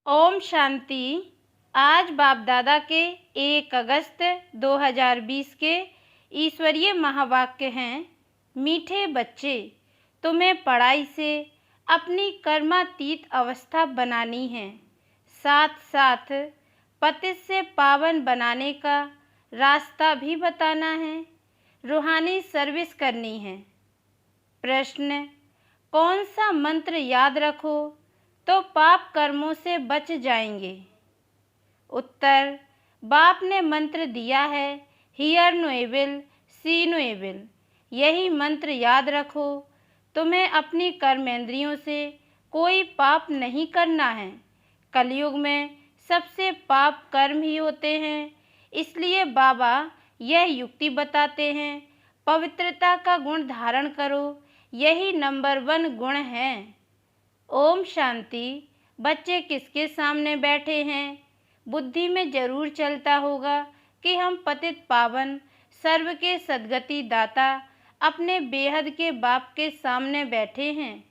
ओम शांति। आज बाप दादा के 1 अगस्त 2020 के ईश्वरीय महावाक्य हैं। मीठे बच्चे, तुम्हें पढ़ाई से अपनी कर्मातीत अवस्था बनानी है, साथ साथ पतित से पावन बनाने का रास्ता भी बताना है, रूहानी सर्विस करनी है। प्रश्न: कौन सा मंत्र याद रखो तो पाप कर्मों से बच जाएंगे? उत्तर: बाप ने मंत्र दिया है, hear no evil, see no evil. यही मंत्र याद रखो। तुम्हें अपनी कर्मेंद्रियों से कोई पाप नहीं करना है। कलयुग में सबसे पाप कर्म ही होते हैं। इसलिए बाबा यह युक्ति बताते हैं, पवित्रता का गुण धारण करो, यही नंबर 1 गुण है। ओम शांति। बच्चे किसके सामने बैठे हैं? बुद्धि में जरूर चलता होगा कि हम पतित पावन सर्व के सद्गति दाता अपने बेहद के बाप के सामने बैठे हैं।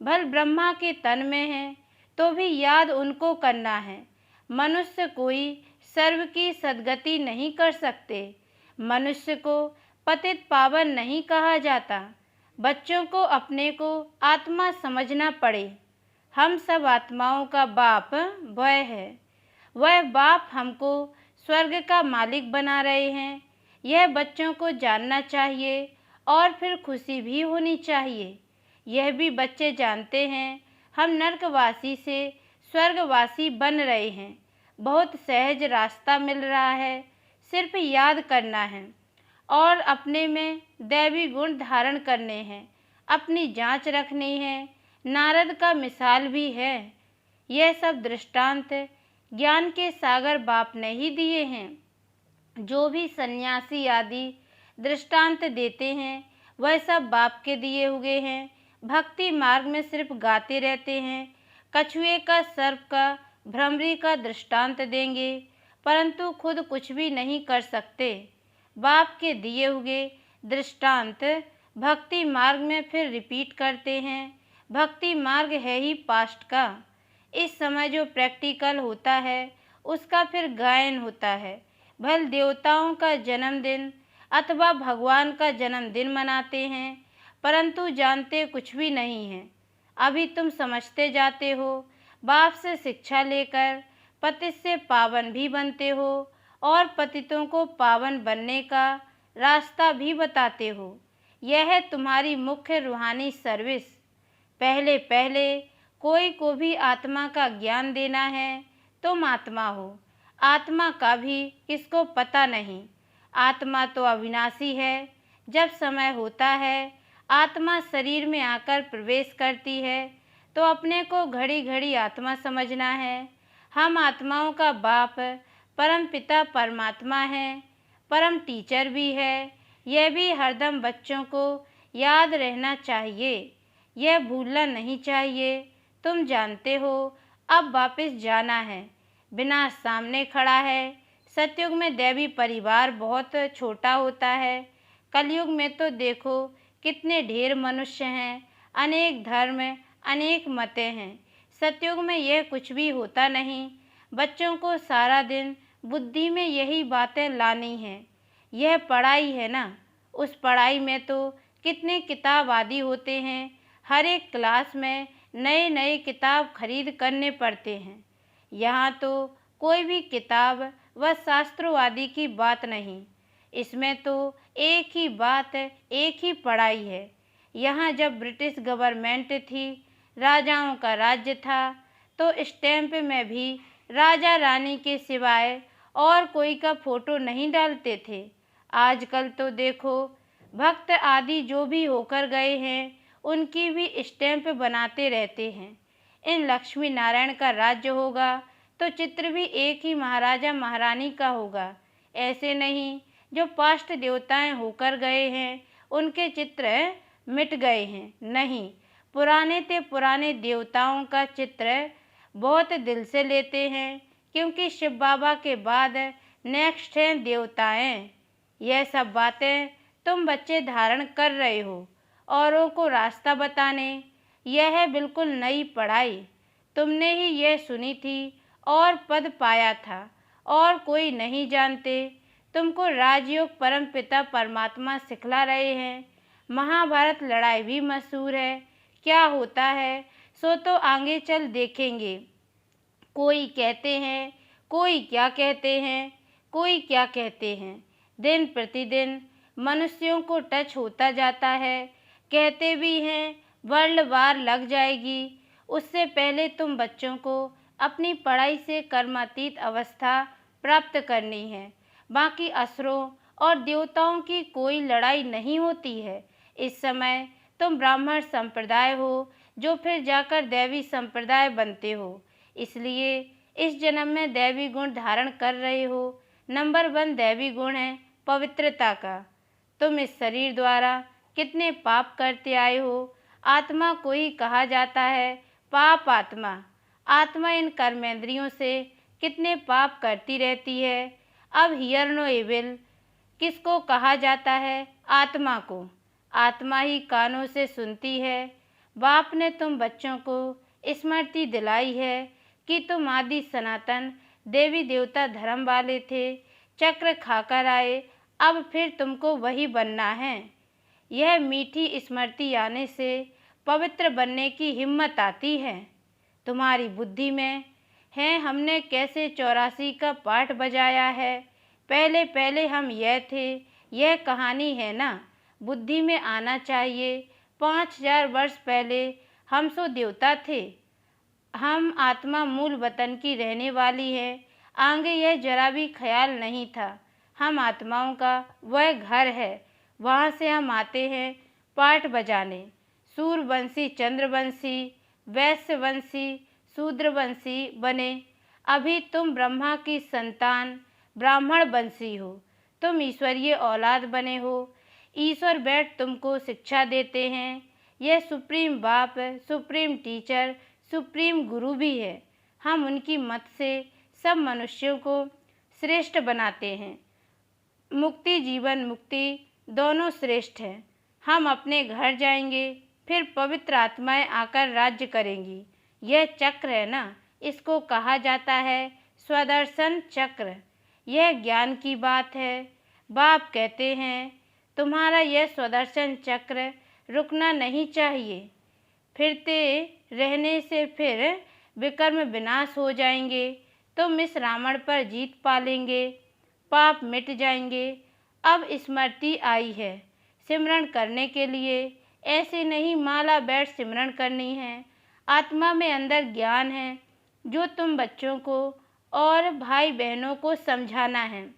भल ब्रह्मा के तन में हैं तो भी याद उनको करना है। मनुष्य कोई सर्व की सद्गति नहीं कर सकते। मनुष्य को पतित पावन नहीं कहा जाता। बच्चों को अपने को आत्मा समझना पड़े। हम सब आत्माओं का बाप वह है। वह बाप हमको स्वर्ग का मालिक बना रहे हैं। यह बच्चों को जानना चाहिए और फिर खुशी भी होनी चाहिए। यह भी बच्चे जानते हैं हम नरकवासी से स्वर्गवासी बन रहे हैं। बहुत सहज रास्ता मिल रहा है, सिर्फ याद करना है और अपने में दैवी गुण धारण करने हैं, अपनी जांच रखनी है। नारद का मिसाल भी है। यह सब दृष्टांत ज्ञान के सागर बाप ने ही दिए हैं। जो भी सन्यासी आदि दृष्टांत देते हैं वह सब बाप के दिए हुए हैं। भक्ति मार्ग में सिर्फ गाते रहते हैं। कछुए का, सर्प का, भ्रमरी का दृष्टांत देंगे परंतु खुद कुछ भी नहीं कर सकते। बाप के दिए हुए दृष्टांत भक्ति मार्ग में फिर रिपीट करते हैं। भक्ति मार्ग है ही पास्ट का। इस समय जो प्रैक्टिकल होता है उसका फिर गायन होता है। भल देवताओं का जन्मदिन अथवा भगवान का जन्मदिन मनाते हैं परंतु जानते कुछ भी नहीं हैं। अभी तुम समझते जाते हो। बाप से शिक्षा लेकर पतित से पावन भी बनते हो और पतितों को पावन बनने का रास्ता भी बताते हो। यह है तुम्हारी मुख्य रूहानी सर्विस। पहले पहले कोई को भी आत्मा का ज्ञान देना है। तुम आत्मा हो। आत्मा का भी किसको पता नहीं। आत्मा तो अविनाशी है। जब समय होता है आत्मा शरीर में आकर प्रवेश करती है तो अपने को घड़ी घड़ी आत्मा समझना है। हम आत्माओं का बाप परम पिता परमात्मा है, परम टीचर भी है। यह भी हरदम बच्चों को याद रहना चाहिए। यह भूलना नहीं चाहिए। तुम जानते हो अब वापस जाना है। विनाश सामने खड़ा है। सतयुग में दैवी परिवार बहुत छोटा होता है। कलयुग में तो देखो कितने ढेर मनुष्य हैं, अनेक धर्म, अनेक मतें हैं। सतयुग में यह कुछ भी होता नहीं। बच्चों को सारा दिन बुद्धि में यही बातें लानी हैं। यह पढ़ाई है ना, उस पढ़ाई में तो कितने किताब आदि होते हैं। हर एक क्लास में नए नए किताब खरीद करने पड़ते हैं। यहाँ तो कोई भी किताब व शास्त्रों आदि की बात नहीं। इसमें तो एक ही बात, एक ही पढ़ाई है। यहाँ जब ब्रिटिश गवर्नमेंट थी, राजाओं का राज्य था, तो स्टैंप में भी राजा रानी के सिवाय और कोई का फोटो नहीं डालते थे। आजकल तो देखो भक्त आदि जो भी होकर गए हैं उनकी भी स्टैंप बनाते रहते हैं। इन लक्ष्मी नारायण का राज्य होगा तो चित्र भी एक ही महाराजा महारानी का होगा। ऐसे नहीं जो पास्ट देवताएं होकर गए हैं उनके चित्र मिट गए हैं। नहीं, पुराने ते पुराने देवताओं का चित्र बहुत दिल से लेते हैं क्योंकि शिव बाबा के बाद नेक्स्ट हैं देवताएं। यह सब बातें तुम बच्चे धारण कर रहे हो औरों को रास्ता बताने। यह है बिल्कुल नई पढ़ाई। तुमने ही यह सुनी थी और पद पाया था और कोई नहीं जानते। तुमको राजयोग परमपिता परमात्मा सिखला रहे हैं। महाभारत लड़ाई भी मशहूर है। क्या होता है सो तो आगे चल देखेंगे। कोई कहते हैं, कोई क्या कहते हैं, कोई क्या कहते हैं। दिन प्रतिदिन मनुष्यों को टच होता जाता है। कहते भी हैं वर्ल्ड वार लग जाएगी। उससे पहले तुम बच्चों को अपनी पढ़ाई से कर्मातीत अवस्था प्राप्त करनी है। बाकी असुरों और देवताओं की कोई लड़ाई नहीं होती है। इस समय तुम ब्राह्मण संप्रदाय हो, जो फिर जाकर दैवी संप्रदाय बनते हो। इसलिए इस जन्म में दैवी गुण धारण कर रहे हो। नंबर 1 दैवी गुण है पवित्रता का। तुम इस शरीर द्वारा कितने पाप करते आए हो। आत्मा को ही कहा जाता है पाप आत्मा। आत्मा इन कर्मेंद्रियों से कितने पाप करती रहती है। अब हियर नो एविल किसको कहा जाता है? आत्मा को। आत्मा ही कानों से सुनती है। बाप ने तुम बच्चों को स्मृति दिलाई है कि तुम आदि सनातन देवी देवता धर्म वाले थे, चक्र खाकर आए, अब फिर तुमको वही बनना है। यह मीठी स्मृति आने से पवित्र बनने की हिम्मत आती है। तुम्हारी बुद्धि में है हमने कैसे 84 का पाठ बजाया है। पहले पहले हम यह थे, यह कहानी है ना। बुद्धि में आना चाहिए 5000 वर्ष पहले हम सो देवता थे। हम आत्मा मूल वतन की रहने वाली है। आगे यह जरा भी ख्याल नहीं था। हम आत्माओं का वह घर है, वहाँ से हम आते हैं पाठ बजाने। सूर्यवंशी चंद्रवंशी, वैश्यवंशी शूद्रवंशी बने। अभी तुम ब्रह्मा की संतान ब्राह्मण वंशी हो। तुम ईश्वरीय औलाद बने हो। ईश्वर बैठ तुमको शिक्षा देते हैं। यह सुप्रीम बाप, सुप्रीम टीचर, सुप्रीम गुरु भी है। हम उनकी मत से सब मनुष्यों को श्रेष्ठ बनाते हैं। मुक्ति जीवन मुक्ति दोनों श्रेष्ठ हैं। हम अपने घर जाएंगे, फिर पवित्र आत्माएं आकर राज्य करेंगी। यह चक्र है ना, इसको कहा जाता है स्वदर्शन चक्र। यह ज्ञान की बात है। बाप कहते हैं तुम्हारा यह स्वदर्शन चक्र रुकना नहीं चाहिए। फिरते रहने से फिर विकर्म विनाश हो जाएंगे। तुम इस रावण पर जीत पालेंगे, पाप मिट जाएंगे। अब स्मृति आई है सिमरन करने के लिए। ऐसे नहीं माला बैठ सिमरन करनी है। आत्मा में अंदर ज्ञान है जो तुम बच्चों को और भाई बहनों को समझाना है।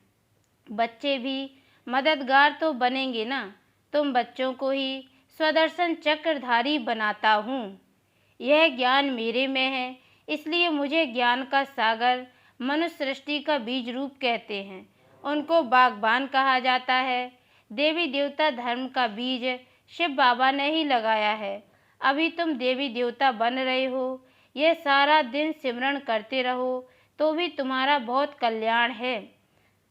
बच्चे भी मददगार तो बनेंगे ना। तुम बच्चों को ही स्वदर्शन चक्रधारी बनाता हूँ। यह ज्ञान मेरे में है, इसलिए मुझे ज्ञान का सागर मनुष्य सृष्टि का बीज रूप कहते हैं। उनको बागबान कहा जाता है। देवी देवता धर्म का बीज शिव बाबा ने ही लगाया है। अभी तुम देवी देवता बन रहे हो। यह सारा दिन सिमरन करते रहो तो भी तुम्हारा बहुत कल्याण है।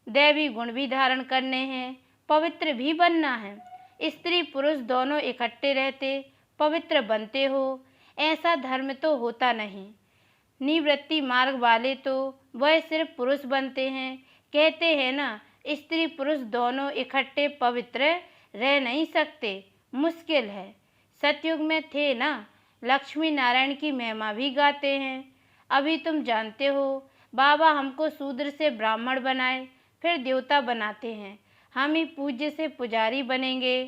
दैवी गुण भी धारण करने हैं, पवित्र भी बनना है। स्त्री पुरुष दोनों इकट्ठे रहते पवित्र बनते हो, ऐसा धर्म तो होता नहीं। निवृत्ति मार्ग वाले तो वह सिर्फ पुरुष बनते हैं। कहते हैं ना स्त्री पुरुष दोनों इकट्ठे पवित्र रह नहीं सकते, मुश्किल है। सतयुग में थे ना, लक्ष्मी नारायण की महिमा भी गाते हैं। अभी तुम जानते हो बाबा हमको शूद्र से ब्राह्मण बनाए, फिर देवता बनाते हैं। हम ही पूज्य से पुजारी बनेंगे।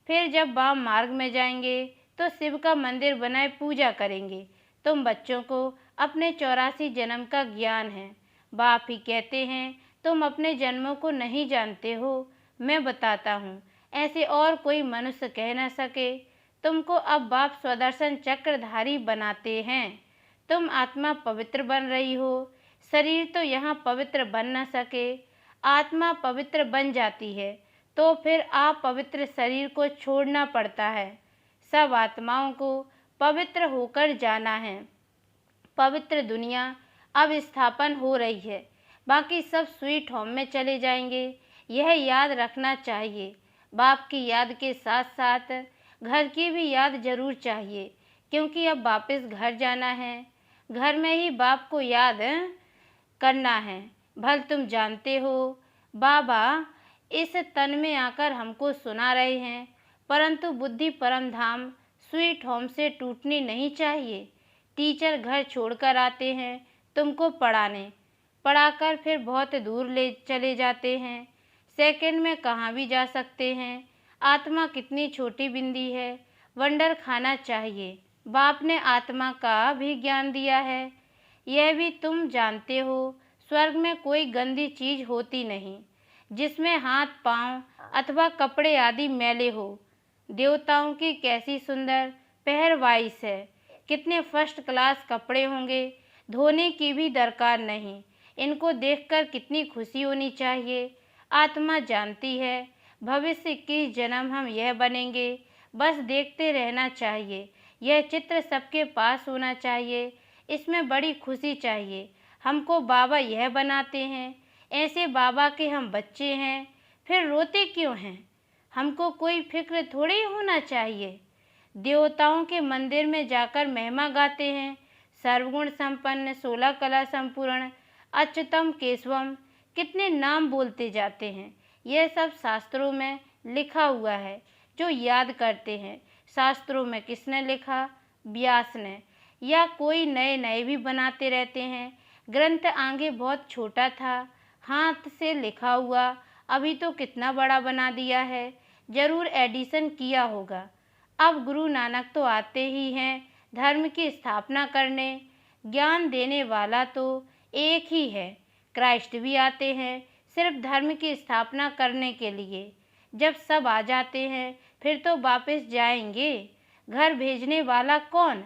फिर जब वाम मार्ग में जाएंगे तो शिव का मंदिर बनाए पूजा करेंगे। तुम बच्चों को अपने 84 जन्म का ज्ञान है। बाप ही कहते हैं तुम अपने जन्मों को नहीं जानते हो, मैं बताता हूँ। ऐसे और कोई मनुष्य कह न सके। तुमको अब बाप स्वदर्शन चक्रधारी बनाते हैं। तुम आत्मा पवित्र बन रही हो। शरीर तो यहाँ पवित्र बन न सके। आत्मा पवित्र बन जाती है तो फिर आप पवित्र शरीर को छोड़ना पड़ता है। सब आत्माओं को पवित्र होकर जाना है। पवित्र दुनिया अब स्थापन हो रही है, बाकी सब स्वीट होम में चले जाएंगे। यह याद रखना चाहिए। बाप की याद के साथ साथ घर की भी याद जरूर चाहिए, क्योंकि अब वापस घर जाना है। घर में ही बाप को याद करना है। भल तुम जानते हो बाबा इस तन में आकर हमको सुना रहे हैं, परंतु बुद्धि परम धाम स्वीट होम से टूटनी नहीं चाहिए। टीचर घर छोड़कर आते हैं तुमको पढ़ाने, पढ़ाकर फिर बहुत दूर ले चले जाते हैं। सेकंड में कहाँ भी जा सकते हैं। आत्मा कितनी छोटी बिंदी है, वंडर खाना चाहिए। बाप ने आत्मा का भी ज्ञान दिया है। यह भी तुम जानते हो स्वर्ग में कोई गंदी चीज होती नहीं जिसमें हाथ पांव अथवा कपड़े आदि मैले हो। देवताओं की कैसी सुंदर पहरवाइश है, कितने फर्स्ट क्लास कपड़े होंगे, धोने की भी दरकार नहीं। इनको देखकर कितनी खुशी होनी चाहिए। आत्मा जानती है भविष्य किस जन्म हम यह बनेंगे, बस देखते रहना चाहिए। यह चित्र सबके पास होना चाहिए, इसमें बड़ी खुशी चाहिए। हमको बाबा यह बनाते हैं, ऐसे बाबा के हम बच्चे हैं, फिर रोते क्यों हैं? हमको कोई फिक्र थोड़ी होना चाहिए। देवताओं के मंदिर में जाकर महिमा गाते हैं, सर्वगुण संपन्न 16 कला संपूर्ण अच्युतम केशवम, कितने नाम बोलते जाते हैं। यह सब शास्त्रों में लिखा हुआ है जो याद करते हैं। शास्त्रों में किसने लिखा? व्यास ने। या कोई नए नए भी बनाते रहते हैं। ग्रंथ आगे बहुत छोटा था, हाथ से लिखा हुआ, अभी तो कितना बड़ा बना दिया है। जरूर एडिशन किया होगा। अब गुरु नानक तो आते ही हैं धर्म की स्थापना करने। ज्ञान देने वाला तो एक ही है। क्राइस्ट भी आते हैं सिर्फ धर्म की स्थापना करने के लिए। जब सब आ जाते हैं फिर तो वापस जाएंगे। घर भेजने वाला कौन?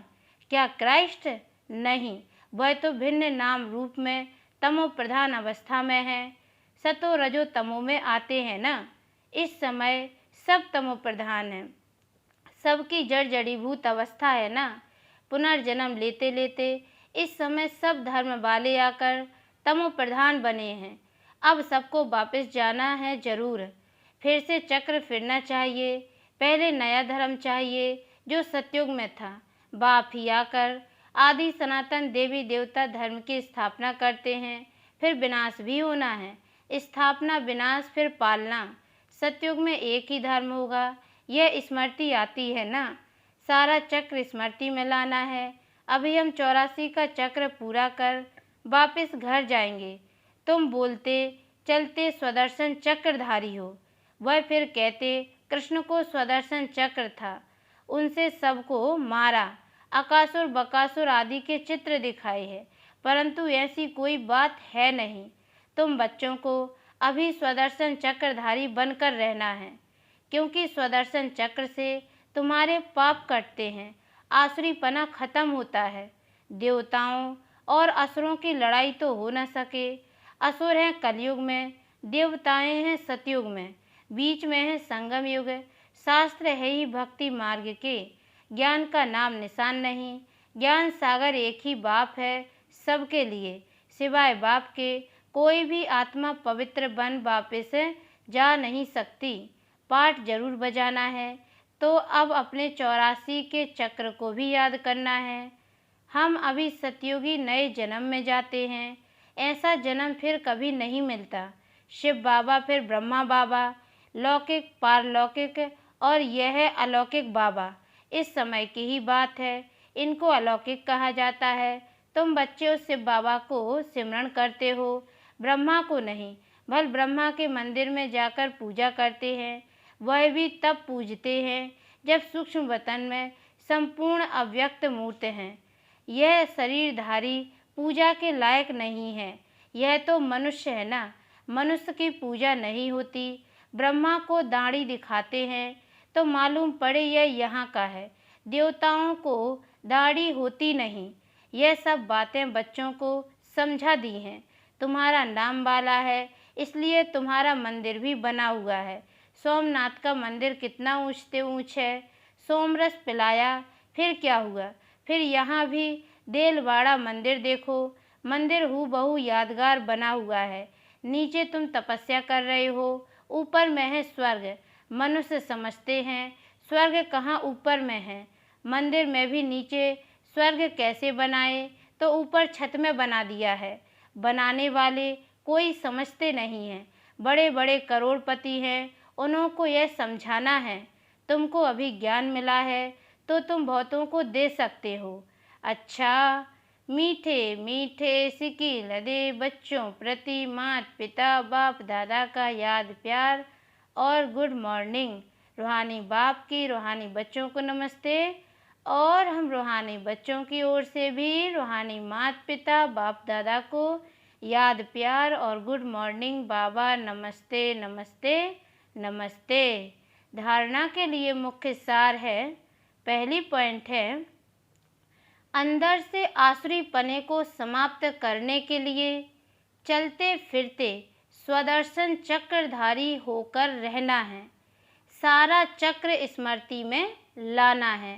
क्या क्राइस्ट? नहीं, वह तो भिन्न नाम रूप में तमो प्रधान अवस्था में है। सतो रजो तमो में आते हैं ना। इस समय सब तमो प्रधान है, सबकी जड़ जड़ीभूत अवस्था है ना। पुनर्जन्म लेते लेते इस समय सब धर्म वाले आकर तमो प्रधान बने हैं। अब सबको वापस जाना है जरूर। फिर से चक्र फिरना चाहिए। पहले नया धर्म चाहिए जो सतयुग में था। बाप ही आकर आदि सनातन देवी देवता धर्म की स्थापना करते हैं, फिर विनाश भी होना है। स्थापना विनाश फिर पालना। सतयुग में एक ही धर्म होगा, यह स्मृति आती है ना। सारा चक्र स्मृति में लाना है। अभी हम 84 का चक्र पूरा कर वापस घर जाएंगे। तुम बोलते चलते स्वदर्शन चक्रधारी हो। वह फिर कहते कृष्ण को स्वदर्शन चक्र था, उनसे सबको मारा, अकासुर बकासुर आदि के चित्र दिखाए हैं, परंतु ऐसी कोई बात है नहीं। तुम बच्चों को अभी स्वदर्शन चक्रधारी बनकर रहना है, क्योंकि स्वदर्शन चक्र से तुम्हारे पाप कटते हैं, आसुरीपना खत्म होता है। देवताओं और असुरों की लड़ाई तो हो न सके। असुर हैं कलयुग में, देवताएं हैं सतयुग में, बीच में है संगम युग। शास्त्र है ही भक्ति मार्ग के, ज्ञान का नाम निशान नहीं। ज्ञान सागर एक ही बाप है सबके लिए, सिवाय बाप के कोई भी आत्मा पवित्र बन वापस जा नहीं सकती। पाठ जरूर बजाना है, तो अब अपने 84 के चक्र को भी याद करना है। हम अभी सतयुगी नए जन्म में जाते हैं। ऐसा जन्म फिर कभी नहीं मिलता। शिव बाबा फिर ब्रह्मा बाबा, लौकिक पारलौकिक और यह है अलौकिक बाबा। इस समय की ही बात है, इनको अलौकिक कहा जाता है। तुम बच्चे उस शिव बाबा को सिमरण करते हो, ब्रह्मा को नहीं। भल ब्रह्मा के मंदिर में जाकर पूजा करते हैं, वह भी तब पूजते हैं जब सूक्ष्म वतन में संपूर्ण अव्यक्त मूर्त हैं। यह शरीरधारी पूजा के लायक नहीं है। यह तो मनुष्य है ना, मनुष्य की पूजा नहीं होती। ब्रह्मा को दाढ़ी दिखाते हैं तो मालूम पड़े यह यहाँ का है। देवताओं को दाढ़ी होती नहीं। यह सब बातें बच्चों को समझा दी हैं। तुम्हारा नाम वाला है, इसलिए तुम्हारा मंदिर भी बना हुआ है। सोमनाथ का मंदिर कितना ऊंच से ऊंच है। सोमरस पिलाया, फिर क्या हुआ? फिर यहाँ भी देलवाड़ा मंदिर देखो, मंदिर हूबहू यादगार बना हुआ है। नीचे तुम तपस्या कर रहे हो, ऊपर में है स्वर्ग। मनुष्य समझते हैं स्वर्ग कहाँ ऊपर में है। मंदिर में भी नीचे स्वर्ग कैसे बनाए, तो ऊपर छत में बना दिया है। बनाने वाले कोई समझते नहीं हैं। बड़े बड़े करोड़पति हैं, उनको यह समझाना है। तुमको अभी ज्ञान मिला है तो तुम बहुतों को दे सकते हो। अच्छा, मीठे मीठे सिक्के लदे बच्चों प्रति माता पिता बाप दादा का याद प्यार और गुड मॉर्निंग। रूहानी बाप की रूहानी बच्चों को नमस्ते, और हम रूहानी बच्चों की ओर से भी रूहानी माता पिता बाप दादा को याद प्यार और गुड मॉर्निंग बाबा, नमस्ते नमस्ते नमस्ते। धारणा के लिए मुख्य सार है। पहली पॉइंट है, अंदर से आसुरी पने को समाप्त करने के लिए चलते फिरते स्वदर्शन चक्रधारी होकर रहना है। सारा चक्र स्मृति में लाना है।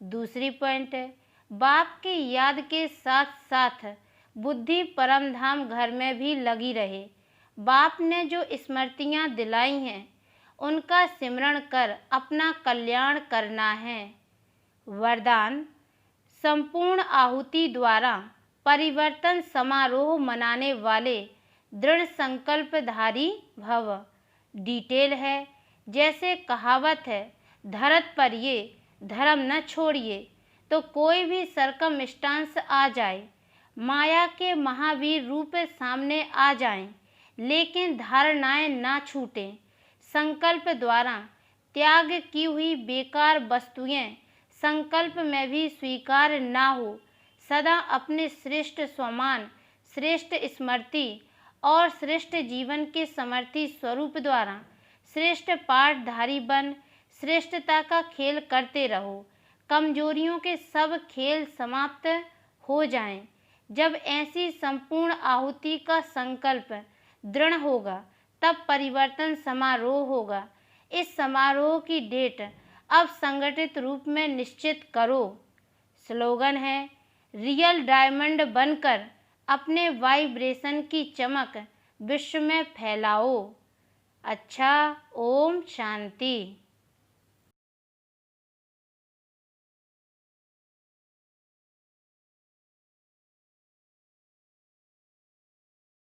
दूसरी पॉइंट है, बाप की याद के साथ साथ बुद्धि परम धाम घर में भी लगी रहे। बाप ने जो स्मृतियाँ दिलाई हैं उनका सिमरण कर अपना कल्याण करना है। वरदान, संपूर्ण आहुति द्वारा परिवर्तन समारोह मनाने वाले दृढ़ संकल्पधारी भव। डिटेल है, जैसे कहावत है, धरत पर ये धर्म न छोड़िए, तो कोई भी सरकमस्टांस आ जाए, माया के महावीर रूप सामने आ जाएं, लेकिन धारणाएं ना छूटें। संकल्प द्वारा त्याग की हुई बेकार वस्तुएं संकल्प में भी स्वीकार ना हो। सदा अपने श्रेष्ठ स्वमान, श्रेष्ठ स्मृति और श्रेष्ठ जीवन के समर्थी स्वरूप द्वारा श्रेष्ठ पाठधारी बन श्रेष्ठता का खेल करते रहो। कमजोरियों के सब खेल समाप्त हो जाएं। जब ऐसी संपूर्ण आहुति का संकल्प दृढ़ होगा तब परिवर्तन समारोह होगा। इस समारोह की डेट अब संगठित रूप में निश्चित करो। स्लोगन है, रियल डायमंड बनकर अपने वाइब्रेशन की चमक विश्व में फैलाओ। अच्छा, ओम शांति।